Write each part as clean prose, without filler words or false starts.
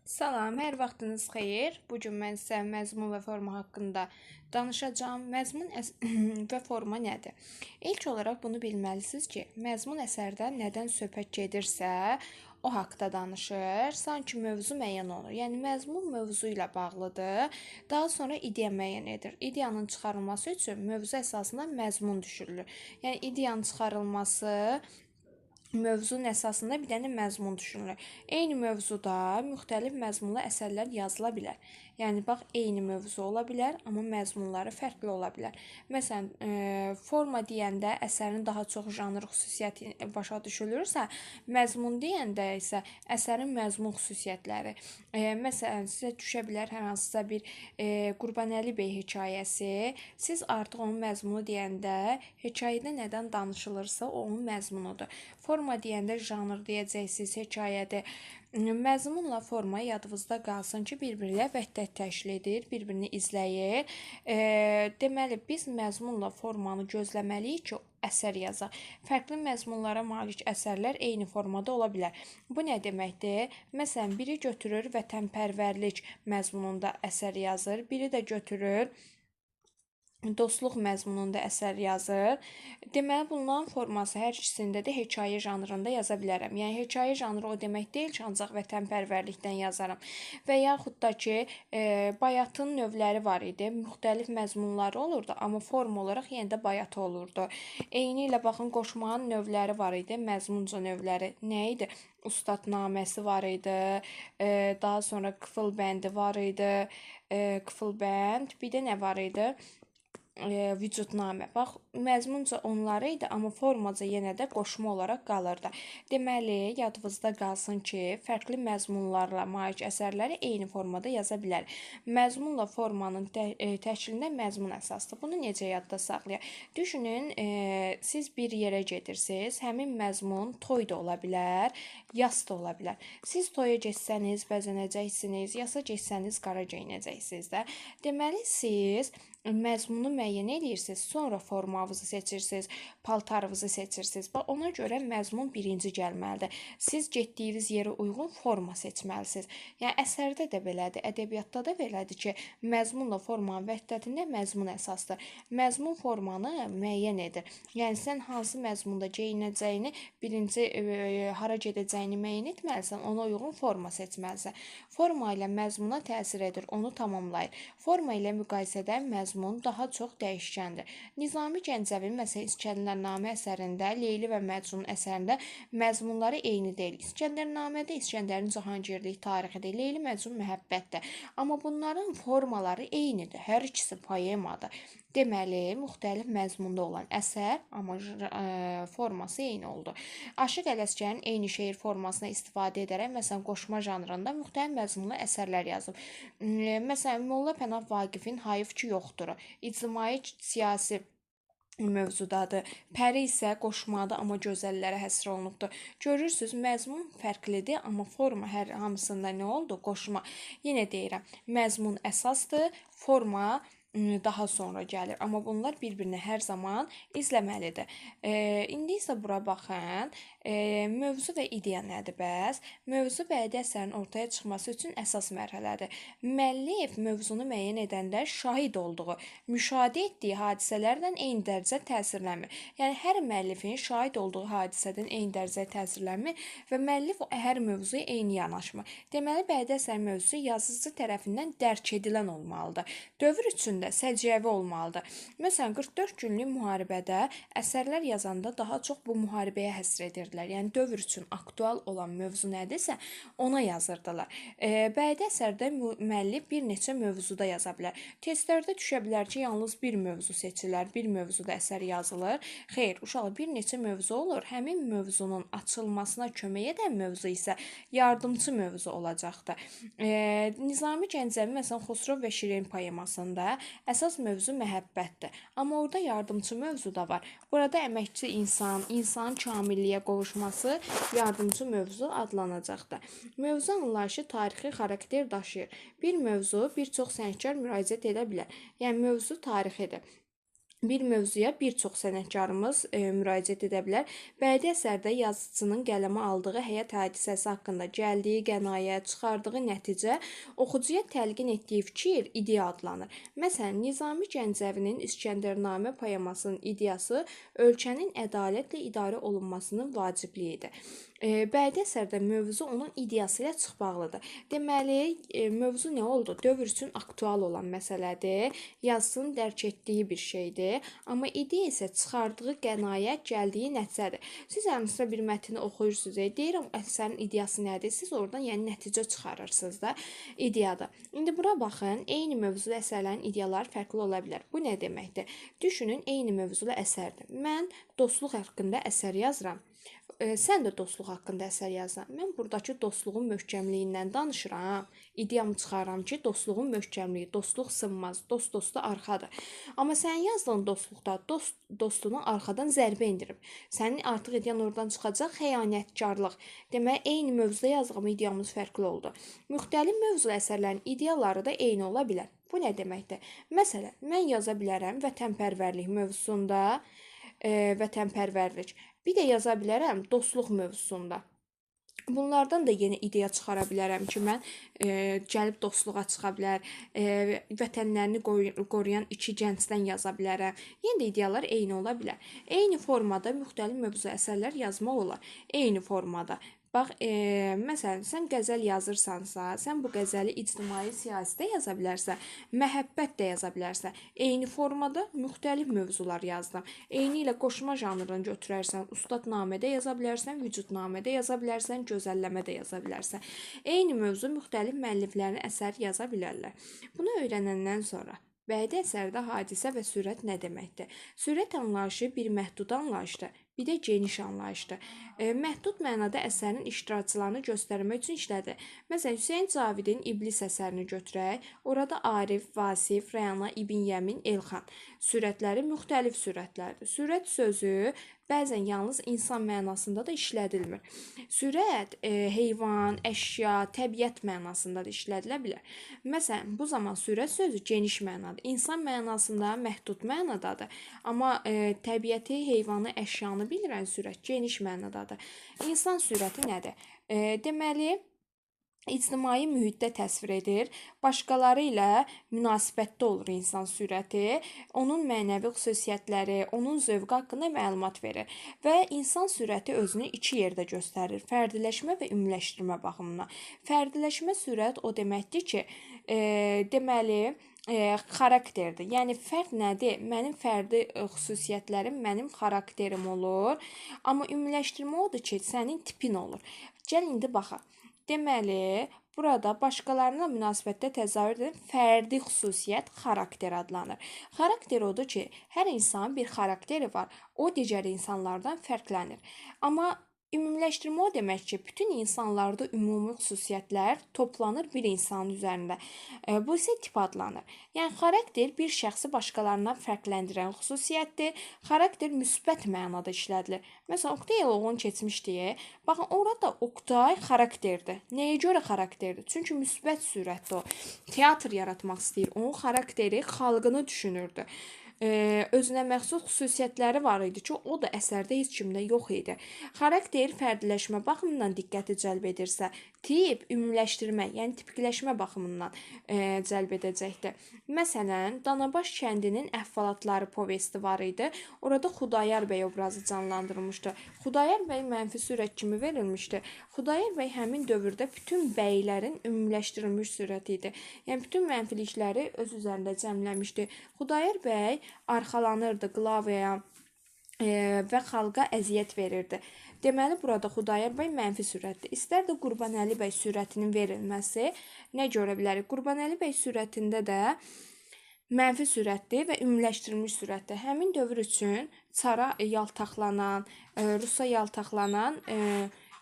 Salam, hər vaxtınız xeyir. Bu gün mən sizə məzmun və forma haqqında danışacağam. Məzmun və forma nədir? İlk olaraq bunu bilməlisiniz ki, məzmun əsərdə nədən söhbət gedirsə, o haqqda danışır. Sanki mövzu müəyyən olur. Yəni məzmun mövzu ilə bağlıdır. Daha sonra ideya müəyyən edir. İdeyanın çıxarılması üçün mövzu əsasında məzmun düşürülür. Yəni ideyanın çıxarılması mövzunun əsasında bir dənə məzmun düşünülür. Eyni mövzuda müxtəlif məzmunlu əsərlər yazıla bilər. Yəni bax, eyni mövzu ola bilər, amma məzmunları fərqli ola bilər. Məsələn, forma deyəndə əsərin daha çox janr xüsusiyyəti başa düşülürsə, məzmun deyəndə isə əsərin məzmun xüsusiyyətləri. Məsələn, sizə düşə bilər hər hansısa bir Qurbanəli bəy hekayəsi. Siz artıq onun məzmunu deyəndə hekayədə nədən danışılırsa, o onun məzmunudur. Forma deyəndə janr deyəcəksiniz, hekayədir. Məzmunla forma yadınızda qalsın ki, bir-biri ilə vəhdət təşkil edir, bir-birini izləyir. Deməli, biz məzmunla formanı gözləməliyik ki, əsər yazaq. Fərqli məzmunlara malik əsərlər eyni formada ola bilər. Bu nə deməkdir? Məsələn, biri götürür vətənpərvərlik məzmununda əsər yazır, biri də götürür dostluq məzmununda əsər yazır. Deməli, bunların forması hər ikisində də hekayə janrında yaza bilərəm. Yəni, hekayə janrı o demək deyil ki, ancaq vətənpərvərlikdən yazaram. Və yaxud da ki, bayatın növləri var idi, müxtəlif məzmunları olurdu, amma forma olaraq yenə də bayatı olurdu. Eyni ilə baxın, qoşmanın növləri var idi, məzmunca növləri nə idi? Ustadnaməsi var idi, daha sonra qıfıl bəndi var idi, qıfıl bənd, bir də nə var idi? Vücudnamə. Bax, məzmunca onları idi, amma formaca yenə də qoşma olaraq qalırdı. Deməli, yadınızda qalsın ki, fərqli məzmunlarla malik əsərləri eyni formada yaza bilər. Məzmunla formanın təşkilində məzmun əsasdır. Bunu necə yadda saxlayaq? Düşünün, siz bir yerə gedirsiniz, həmin məzmun toy da ola bilər, yas da ola bilər. Siz toya getsəniz, bəzənəcəksiniz, yasa getsəniz, qara geyinəcəksiniz də. Deməli, siz məzmunu müəyyən edirsiniz, sonra formanızı seçirsiniz, paltarınızı seçirsiniz. Bax, ona görə məzmun birinci gəlməlidir. Siz getdiyiniz yerə uyğun forma seçməlisiniz. Yəni, əsərdə də belədir, ədəbiyyatda da belədir ki, məzmunla formanın vəhdətində məzmun əsasdır. Məzmun formanı müəyyən edir. Yəni, sən hansı məzmunda geyinəcəyini, birinci hara gedəcəyini müəyyən etməlisən, ona uyğun forma seçməlisən. Forma ilə məzmuna təsir edir, onu tamamlayır. Forma ilə müqayisədə məzmun daha çox dəyişkəndir. Nizami Gəncəvin məsələn İskəndərnamə əsərində, Leyli və Məcnun əsərində məzmunları eyni deyil. İskəndərnamədə İskəndərin Cahangirlik tarixidir, Leyli Məcnun məhəbbətdir. Amma bunların formaları eynidir. Hər ikisi poemadır. Deməli, müxtəlif məzmunda olan əsər, amma forması eyni oldu. Aşıq Ələsgərin eyni şeir formasına istifadə edərək, məsələn, qoşma janrında müxtəlif məzmunlu əsərlər yazıb. Məsələn, Molla Pənah Vaqifin Hayıf ki yoxdur, ictimai siyasi mövzudadır. Pəri isə qoşmada, amma gözəllərə həsr olunubdur. Görürsüz, məzmun fərqlidir, amma forma hər hamısında nə oldu? Qoşma. Yenə deyirəm, məzmun əsasdır, forma daha sonra gəlir. Amma bunlar bir-birini hər zaman izləməlidir. İndi isə bura baxın. Mövzu və ideya nədir bəs? Mövzu bədii əsərin ortaya çıxması üçün əsas mərhələdir. Müəllif mövzunu müəyyən edəndə şahid olduğu, müşahidə etdiyi hadisələrdən eyni dərəcə təsirlənmir. Yəni, hər müəllifin şahid olduğu hadisədən eyni dərəcə təsirlənmir və müəllif hər mövzuya eyni yanaşmır. Deməli, bədii əsər mövzusu yazıcı tərəfindən dərk edilən olmalıdır. Dövr üçün səciyyəvi olmalıdır. Məsələn, 44 günlük müharibədə əsərlər yazanda daha çox bu müharibəyə həsr edirdilər. Yəni, dövr üçün aktual olan mövzu nədirsə, ona yazırdılar. Bədii əsərdə müəllif bir neçə mövzuda yaza bilər. Testlərdə düşə bilər ki, yalnız bir mövzu seçilər, bir mövzuda əsər yazılır. Xeyr, uşaq, bir neçə mövzu olur. Həmin mövzunun açılmasına kömək edən mövzu isə yardımçı mövzu olacaqdır. Nizami Gəncəvi, məsələn, Xosrov və Şirin poemasında əsas mövzu məhəbbətdir. Amma orada yardımçı mövzu da var. Burada əməkçi insan, insanın kamilliyə qovuşması yardımçı mövzu adlanacaqdır. Mövzu anlayışı tarixi xarakter daşıyır. Bir mövzu bir çox sənətkar müraciət edə bilər. Yəni, mövzu tarixidir. Bir mövzuya bir çox sənətkarımız müraciət edə bilər. Bədii əsərdə yazıcının qələmə aldığı həyat hadisəsi haqqında gəldiyi qənaət, çıxardığı nəticə, oxucuya təlqin etdiyi fikir ideya adlanır. Məsələn, Nizami Gəncəvinin İskəndərnamə poemasının ideyası ölkənin ədalətlə idarə olunmasının vacibliyidir. Bədii əsərdə mövzu onun ideyası ilə çox bağlıdır. Deməli, mövzu nə oldu? Dövr üçün aktual olan məsələdir, yazıçının dərk etdiyi bir şeydir, amma ideya isə çıxardığı qənaət, gəldiyi nəticədir. Siz hansısa bir mətni oxuyursunuz, deyirəm əsərin ideyası nədir? Siz oradan yəni nəticə çıxarırsınız da, ideyadır. İndi bura baxın, eyni mövzulu əsərlərin ideyaları fərqli ola bilər. Bu nə deməkdir? Düşünün, eyni mövzulu əsərdir. Mən dostluq haqqında əsər yazıram. Sən də dostluq haqqında əsər yazsan. Mən buradakı dostluğun möhkəmliyindən danışıram. İdeamı çıxaram ki, dostluğun möhkəmliyi, dostluq sınmaz, dost dosta arxadır. Amma sən yazdığın dostluqda dostuna arxadan zərbə indirib. Sənin artıq ideyan oradan çıxacaq xəyanətkarlıq. Demək, eyni mövzuda yazdığım ideamız fərqli oldu. Müxtəlif mövzulu əsərlərin ideyaları da eyni ola bilər. Bu nə deməkdir? Məsələn, mən yaza bilərəm vətənpərvərlik mövzusunda, vətənpərvərlik. Bir də yaza bilərəm dostluq mövzusunda. Bunlardan da yeni ideya çıxara bilərəm ki, mən gəlib dostluğa çıxa bilər, vətənlərini qoruyan iki gəncdən yaza bilərəm. Yenə də ideyalar eyni ola bilər. Eyni formada müxtəlif mövzu əsərlər yazmaq olar. Eyni formada. Bax, məsələn, sən qəzəl yazırsansa, sən bu qəzəli ictimai siyasətdə yaza bilərsən, məhəbbət də yaza bilərsən. Eyni formada müxtəlif mövzular yazdım. Eyni ilə qoşma janrını götürərsən, ustadnamədə yaza bilərsən, vücudnamədə yaza bilərsən, gözəlləmədə yaza bilərsən. Eyni mövzu müxtəlif müəlliflərin əsər yaza bilərlər. Bunu öyrənəndən sonra bədii əsərdə hadisə və sürət nə deməkdir? Sürət anlayışı bir məhdud anlayışdır, bir də geniş anlayışdır. Məhdud mənada əsərin iştirakçılarını göstərmək üçün işlədir. Məsələn, Hüseyn Cavidin İblis əsərini götürək. Orada Arif, Vasif, Rəna, İbn Yəmin, Elxan sürətləri müxtəlif sürətlərdir. Sürət sözü bəzən yalnız insan mənasında da işlədilmir. Sürət heyvan, əşya, təbiət mənasında da işlədilə bilər. Məsələn, bu zaman sürət sözü geniş mənadadır. İnsan mənasında məhdud mənadadır. Amma təbiəti, heyvanı, əşyanı bildirən sürət geniş mənadadır. İnsan sürəti nədir? Deməli, ictimai mühitdə təsvir edir, başqaları ilə münasibətdə olur insan sürəti, onun mənəvi xüsusiyyətləri, onun zövqü haqqında məlumat verir və insan sürəti özünü iki yerdə göstərir, fərdiləşmə və ümumiləşdirmə baxımından. Fərdiləşmə sürət o deməkdir ki, deməli, xarakterdir. Yəni fərd nədir? Mənim fərdi xüsusiyyətlərim mənim xarakterim olur. Amma ümumiləşdirmə odur ki, sənin tipin olur. Gəl indi baxaq. Deməli, burada başqalarına münasibətdə təzahür edən fərdi xüsusiyyət xarakter adlanır. Xarakter odur ki, hər insanın bir xarakteri var. O digər insanlardan fərqlənir. Amma ümumiləşdirmə o demək ki, bütün insanlarda ümumi xüsusiyyətlər toplanır bir insanın üzərində. Bu isə tip adlanır. Yəni xarakter bir şəxsi başqalarından fərqləndirən xüsusiyyətdir. Xarakter müsbət mənada işlədilir. Məsələn, Oqtay Eloğlu keçmişdi. Baxın, orada Oqtay xarakterdir. Nəyə görə xarakterdir? Çünki müsbət sürətdə o teatr yaratmaq istəyir. Onun xarakteri xalqını düşünürdü. Özünə məxsus xüsusiyyətləri var idi ki, o da əsərdə heç kimdə yox idi. Xarakter fərdiləşmə baxımından diqqəti cəlb edirsə, tip ümumiləşdirmə, yəni tipikləşmə baxımından cəlb edəcəkdir. Məsələn, Danabaş kəndinin əhvalatları povesti var idi. Orada Xudayar bəy obrazı canlandırılmışdı. Xudayar bəy mənfi sürət kimi verilmişdi. Xudayar bəy həmin dövrdə bütün bəylərin ümumiləşdirilmiş sürəti idi. Yəni bütün mənfilikləri öz üzərində cəmləmişdi. Xudayar bəy arxalanırdı qlavaya və xalqa əziyyət verirdi. Deməli, burada Xudayar bəy mənfi sürətdir. İstər də Qurbanəli bəy sürətinin verilməsi nə görə bilərik? Qurbanəli bəy sürətində də mənfi sürətdir və ümumiləşdirilmiş sürətdir. Həmin dövr üçün çara yaltaqlanan, Rusa yaltaqlanan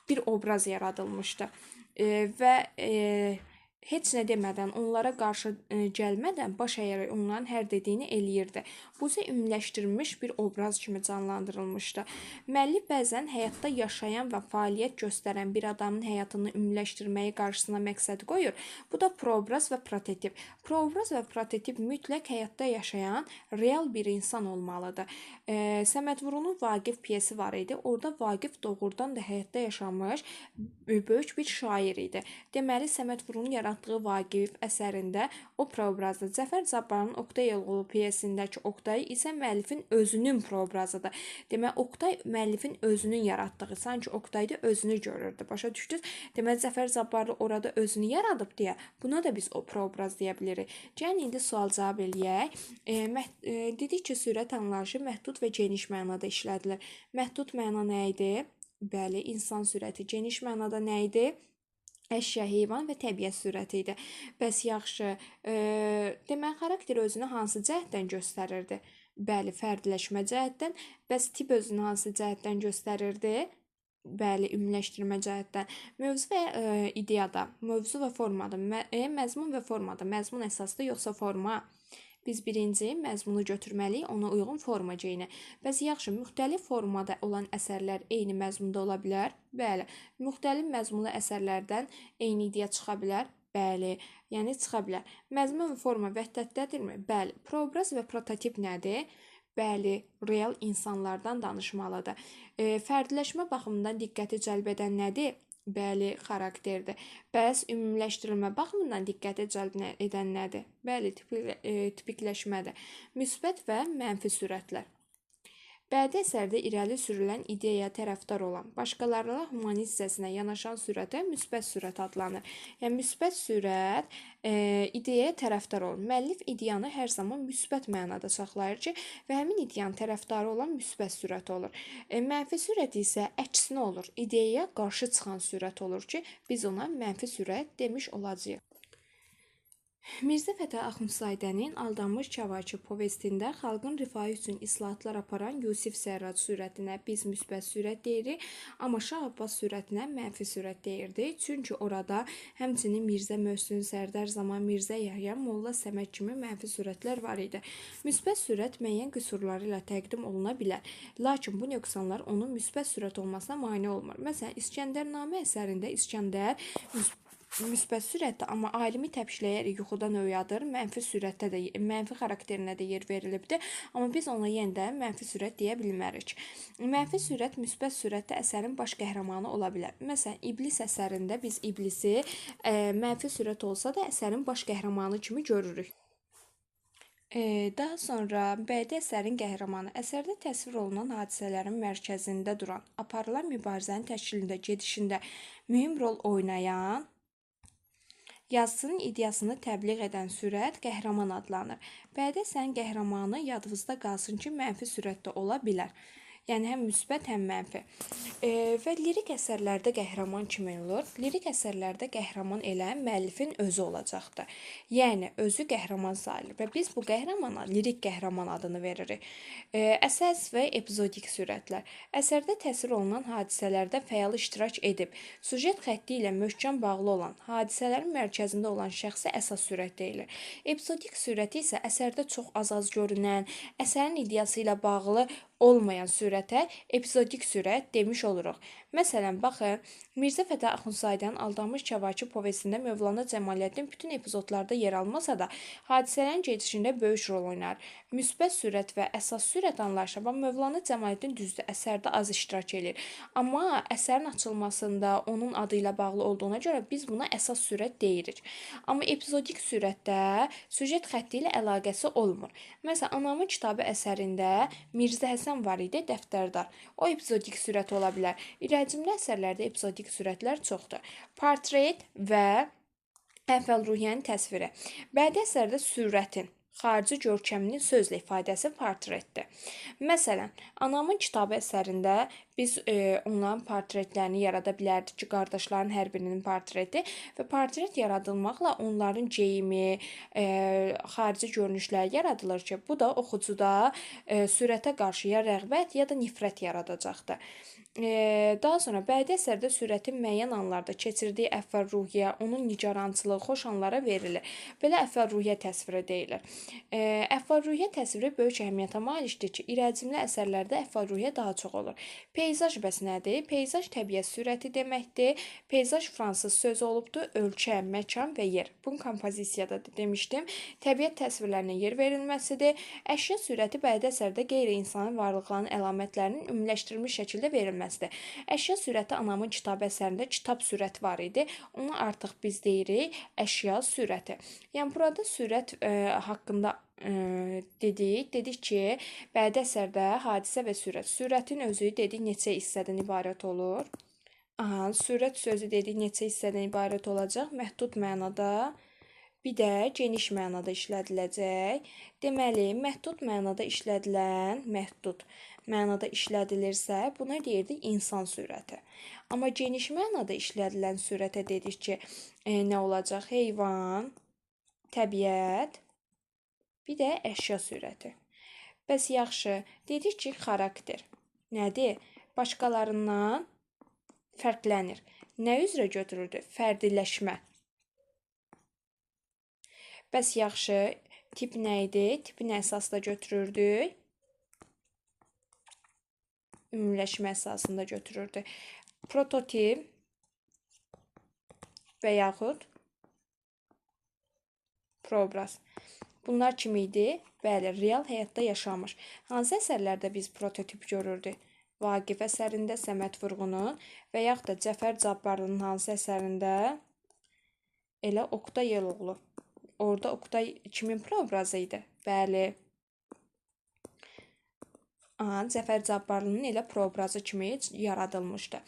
bir obraz yaradılmışdı və heç nə demədən, onlara qarşı gəlmədən baş əyərək onların hər dediyini eləyirdi. Bu isə ümumiləşdirilmiş bir obraz kimi canlandırılmışdı. Müəllif bəzən həyatda yaşayan və fəaliyyət göstərən bir adamın həyatını ümumiləşdirməyi qarşısına məqsəd qoyur. Bu da proobraz və prototip. Proobraz və prototip mütləq həyatda yaşayan real bir insan olmalıdır. Səməd Vurğunun Vaqif pyesi var idi. Orada Vaqif doğrudan da həyatda yaşamış böyük bir şair idi. Deməli, Səməd Vurğunun yaratdığı Vaqif əsərində o proobrazdır. Cəfər Cabbarın Oqtay Elğulu pyesindəki Oqtay isə müəllifin özünün proobrazıdır. Demək, Oqtay müəllifin özünün yaratdığı, sanki Oqtayda özünü görürdü. Başa düşdünüz? Demək, Cəfər Cabbarlı orada özünü yaradıb deyə, buna da biz o proobraz deyə bilirik. Gəlin indi sual-cavab eləyək. Dedik ki, sürət anlayışı məhdud və geniş mənada işlədilir. Məhdud məna nə idi? Bəli, insan sürəti. Geniş mənada nə idi? Əşya, heyvan və təbiət sürəti idi. Bəs yaxşı, demək, xarakter özünü hansı cəhətdən göstərirdi? Bəli, fərdləşmə cəhətdən. Bəs tip özünü hansı cəhətdən göstərirdi? Bəli, ümumiləşdirmə cəhətdən. Mövzu və ideyada, mövzu və formada, məzmun və formada. Məzmun əsaslı yoxsa forma? Biz birinci məzmunu götürməliyik, ona uyğun forma geyinə. Bəs yaxşı, müxtəlif formada olan əsərlər eyni məzmunda ola bilər? Bəli. Müxtəlif məzmunlu əsərlərdən eyni ideya çıxa bilər? Bəli. Yəni çıxa bilər. Məzmun və forma vəhdətdədirmi? Bəli. Proobraz və prototip nədir? Bəli, real insanlardan danışmalıdır. Fərdləşmə baxımından diqqəti cəlb edən nədir? Bəli, xarakterdir. Bəs ümumiləşdirilmə baxımından diqqəti cəlb edən nədir? Bəli, tipikləşmədir. Müsbət və mənfi sürətlər. Bədii əsərdə irəli sürülən ideyaya tərəfdar olan, başqalarına humanist hissəsinə yanaşan sürətə müsbət sürət adlanır. Yəni, müsbət sürət ideyaya tərəfdar olur. Müəllif ideyanı hər zaman müsbət mənada saxlayır ki, və həmin ideyanın tərəfdarı olan müsbət sürət olur. Mənfi sürət isə əksinə olur. İdeyaya qarşı çıxan sürət olur ki, biz ona mənfi sürət demiş olacağıq. Mirzə Fətəli Axundzadənin Aldanmış Kəvakib povestində xalqın rifahı üçün islahatlar aparan Yusif Sərrac sürətinə biz müsbət sürət deyirik, amma Şah Abbas sürətinə mənfi sürət deyirdi. Çünki orada həmçinin Mirzə Möhsün, Sərdar Zaman, Mirzə Yəhya, Molla Səməd kimi mənfi sürətlər var idi. Müsbət sürət müəyyən qüsurları ilə təqdim oluna bilər, lakin bu nöqsanlar onun müsbət sürət olmasına mane olmur. Məsələn, İskəndərnamə əsərində İskəndər müsbət sürətdə, amma alimi təpişləyərək yuxudan oyadır. Mənfi sürətdə də, mənfi xarakterinə də yer verilibdir. Amma biz ona yenə də mənfi sürət deyə bilmərik. Mənfi sürət müsbət sürətdə əsərin baş qəhrəmanı ola bilər. Məsələn, İblis əsərində biz İblisi mənfi sürət olsa da əsərin baş qəhrəmanı kimi görürük. Daha sonra bədii əsərin qəhrəmanı əsərdə təsvir olunan hadisələrin mərkəzində duran, aparılan mübarizənin təşkilində, gedişində mühüm rol oynayan, yazısının ideyasını təbliğ edən sürət qəhrəman adlanır. Bədii əsərin qəhrəmanı yadınızda qalsın ki, mənfi sürətdə ola bilər. Yəni, həm müsbət, həm mənfi. Və lirik əsərlərdə qəhrəman kim olur? Lirik əsərlərdə qəhrəman elə müəllifin özü olacaqdır. Yəni, özü qəhrəman sayılır və biz bu qəhrəmana lirik qəhrəman adını veririk. Əsas və epizodik sürətlər. Əsərdə təsvir olunan hadisələrdə fəal iştirak edib, sujet xətti ilə möhkəm bağlı olan, hadisələrin mərkəzində olan şəxsə əsas sürət deyilir. Epizodik sürəti isə əsərdə çox az görünən, əsərin ideyası ilə bağlı olmayan sürətə epizodik sürət demiş oluruq. Məsələn, baxın, Mirzə Fətəli Axundzadənin Aldanmış Kəvakib povestində Mövlana Cəmaləddin bütün epizodlarda yer almasa da, hadisələrin gedişində böyük rol oynar. Müsbət sürət və əsas sürət anlayışı, Mövlana Cəmaləddin düzdür, əsərdə az iştirak edir. Amma əsərin açılmasında onun adı ilə bağlı olduğuna görə biz buna əsas sürət deyirik. Amma epizodik sürətdə sujet xətti ilə əlaqəsi olmur. Məsələn, Anamın kitabı əsərində Mirzə Həsən var idi, dəftərdar. O epizodik sürət ola bilər. İrəcimli əsərlərdə epizodik sürətlər çoxdur. Portret və Əfəl-Ruhiyyənin təsviri. Bədii əsərdə sürətin xarici görkəminin sözlə ifadəsi portretdir. Məsələn, Anamın kitabı əsərində biz onların portretlərini yarada bilərdik ki, qardaşların hər birinin portreti və portret yaradılmaqla onların geyimi, xarici görünüşləri yaradılır ki, bu da oxucuda sürətə qarşı ya rəğbət, ya da nifrət yaradacaqdır. Daha sonra bədii əsərdə sürətin müəyyən anlarda keçirdiyi əffar-ruhiyyə, onun nigarançılığı, xoş anlara verilir. Belə əffar-ruhiyyə təsviri deyilir. Əffar-ruhiyyə təsviri böyük əhəmiyyətə malikdir ki, irəcimli əsərlərdə əffar-ruhiyyə daha çox olur. Peyzaj bəs nədir? Peyzaj təbiət surəti deməkdir. Peyzaj fransız sözü olubdur. Ölkə, məkan və yer. Bunu kompozisiyada da demişdim. Təbiət təsvirlərinə yer verilməsidir. Əşya surəti bədii əsərdə qeyri-insani varlıqların əlamətlərinin ümumiləşdirilmiş şəkildə verilməsidir. Əşya surəti anamın kitab əsərində kitab surəti var idi. Ona artıq biz deyirik əşya surəti. Yəni burada surət haqqında dedik. Dedik ki, bədii əsərdə hadisə və surət. Surətin özü dedik neçə hissədən ibarət olur? Surət sözü dedik neçə hissədən ibarət olacaq? Məhdud mənada, bir də geniş mənada işlədiləcək. Deməli, məhdud mənada işlədilirsə, buna deyirdik insan surəti. Amma geniş mənada işlədilən surətə dedik ki, nə olacaq? Heyvan, təbiət, bir də əşya surəti. Bəs yaxşı, dedik ki, xarakter nədir? Başqalarından fərqlənir. Nə üzrə götürürdü? Fərdiləşmə. Bəs yaxşı, tip nə idi? Tipin əsasda götürürdük. Ümumiləşmə əsasında götürürdü. Prototip və yaxud proobraz. Bunlar kim idi? Bəli, real həyatda yaşamış. Hansı əsərlərdə biz prototip görürdük? Vaqif əsərində, Səməd Vurğunun və yaxud da Cəfər Cabbarlının hansı əsərində? Elə Oqtay Eloğlu. Orada Oqtay kimin proobrazı idi? Bəli. Cəfər Cabbarlının elə proobrazı kimi yaradılmışdı.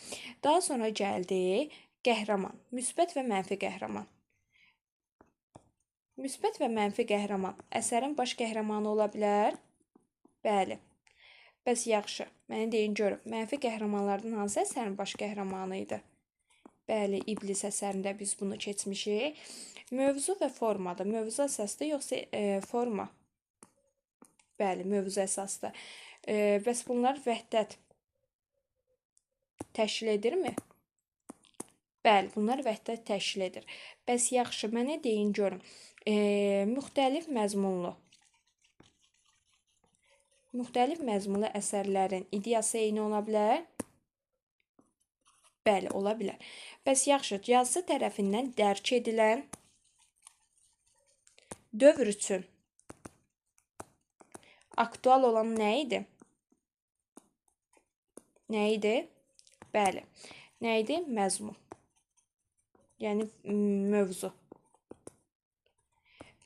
Daha sonra gəldi qəhrəman, müsbət və mənfi qəhrəman. Müsbət və mənfi qəhrəman əsərin baş qəhrəmanı ola bilər? Bəli. Bəs yaxşı, mənə deyin görüm, mənfi qəhrəmanlardan hansı əsərin baş qəhrəmanı idi? Bəli, İblis əsərində biz bunu keçmişik. Mövzu və formadır. Mövzu əsasdır, yoxsa forma? Bəli, mövzu əsasdır. Bəs bunlar vəhdət təşkil edirmi? Bəli, bunlar vəhdət təşkil edir. Bəs yaxşı, mənə deyin görüm. Müxtəlif məzmunlu əsərlərin ideyası eyni ola bilər? Bəli, ola bilər. Bəs yaxşı, yazıcı tərəfindən dərk edilən dövr üçün aktual olan nə idi? Nə idi? Bəli. Nə idi? Məzmun. Yəni, mövzu.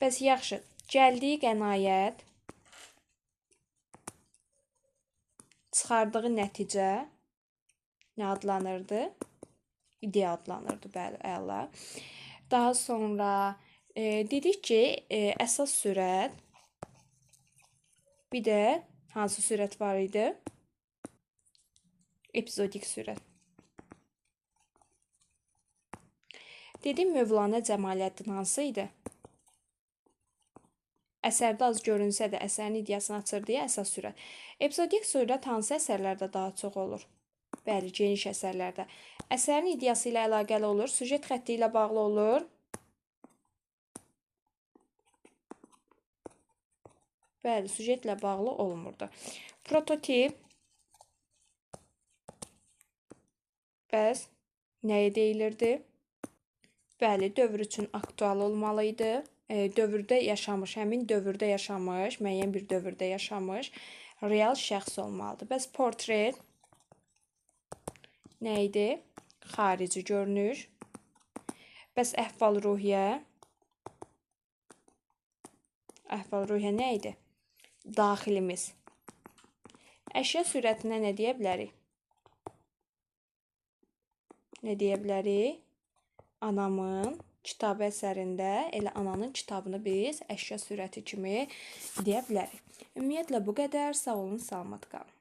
Bəs yaxşı, gəldiyi qənaət, çıxardığı nəticə nə adlanırdı? İdeya adlanırdı, bəli, əla. Daha sonra dedik ki, əsas sürət, bir də hansı sürət var idi? Epizodik sürət. Dedim, Mövlana Cəmaləddin hansı idi? Əsərdə az görünsə də əsərin ideyasını açır deyə əsas sürət. Epizodik sürət hansı əsərlərdə daha çox olur? Bəli, geniş əsərlərdə. Əsərin ideyası ilə əlaqəli olur, süjet xətti ilə bağlı olur. Bəli, süjetlə bağlı olmurdu. Prototip bəs nəyə deyilirdi? Bəli, dövr üçün aktual olmalıydı. Dövrdə yaşamış, həmin dövrdə yaşamış, müəyyən bir dövrdə yaşamış real şəxs olmalıdır. Bəs portret nə idi? Xarici görünüş. Bəs əhval-ruhiyyə? Əhval-ruhiyyə nə idi? Daxilimiz. Əşya sürətinə nə deyə bilərik? Nə deyə bilərik? Anamın kitabı əsərində elə ananın kitabını biz əşya sürəti kimi deyə bilərik. Ümumiyyətlə bu qədər. Sağ olun, salamat qalın.